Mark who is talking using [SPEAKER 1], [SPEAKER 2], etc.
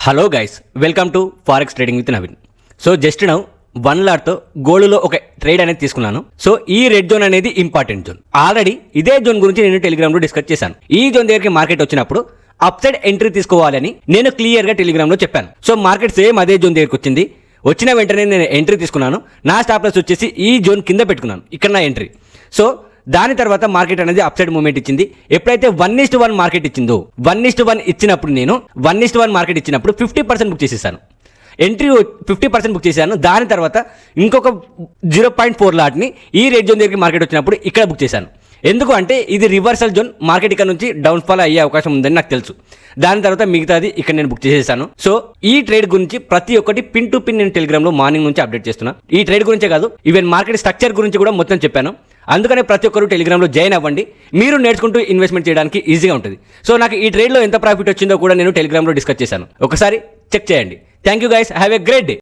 [SPEAKER 1] Hello guys, welcome to forex trading with Naveen. So just now 1 లాట్తో గోల్డ్లో ఒక trade అనేది తీసుకున్నాను. సో ఈ రెడ్ జోన్ అనేది ఇంపార్టెంట్ జోన్. ఆల్రెడీ ఇదే జోన్ గురించి నేను టెలిగ్రామ్లో డిస్కస్ చేశాను. ఈ జోన్ దగ్గరికి మార్కెట్ వచ్చినప్పుడు అప్ సైడ్ ఎంట్రీ తీసుకోవాలని నేను క్లియర్గా టెలిగ్రామ్లో చెప్పాను. సో మార్కెట్ సేమ్ అదే జోన్ దగ్గరికి వచ్చింది. వచ్చిన వెంటనే నేను ఎంట్రీ తీసుకున్నాను. నా స్టాప్ లాస్ వచ్చేసి ఈ జోన్ కింద పెట్టుకున్నాను. ఇక్కడ నా ఎంట్రీ. సో దాని తర్వాత మార్కెట్ అనేది అప్ సైడ్ మూవ్మెంట్ ఇచ్చింది. ఎప్పుడైతే 1:1 మార్కెట్ ఇచ్చిందో 1:1 ఇచ్చినప్పుడు నేను 1:1 మార్కెట్ ఇచ్చినప్పుడు 50% బుక్ చేసేసాను. ఎంట్రీ 50% బుక్ చేశాను. దాని తర్వాత ఇంకొక 0.4 లాట్ని ఈ రెడ్ జోన్ దగ్గరికి మార్కెట్ వచ్చినప్పుడు ఇక్కడ బుక్ చేశాను. ఎందుకు అంటే ఇది రివర్సల్ జోన్, మార్కెట్ ఇక్కడ నుంచి డౌన్ ఫాల్ అయ్యే అవకాశం ఉందని నాకు తెలుసు. దాని తర్వాత మిగతాది ఇక్కడ నేను బుక్ చేసేసాను. సో ఈ ట్రేడ్ గురించి ప్రతి ఒక్కటి పిన్ టు పిన్ నేను టెలిగ్రామ్లో మార్నింగ్ నుంచి అప్డేట్ చేస్తున్నా. ఈ ట్రేడ్ గురించే కాదు, ఈవెన్ మార్కెట్ స్ట్రక్చర్ గురించి కూడా మొత్తం చెప్పాను. అందుకనే ప్రతి ఒక్కరు టెలిగ్రామ్లో జాయిన్ అవ్వండి. మీరు నేర్చుకుంటూ ఇన్వెస్ట్మెంట్ చేయడానికి ఈజీగా ఉంటుంది. సో నాకు ఈ ట్రేడ్లో ఎంత ప్రాఫిట్ వచ్చిందో కూడా నేను టెలిగ్రామ్లో డిస్కస్ చేశాను. ఒకసారి చెక్ చేయండి. Thank you guys, have a great day.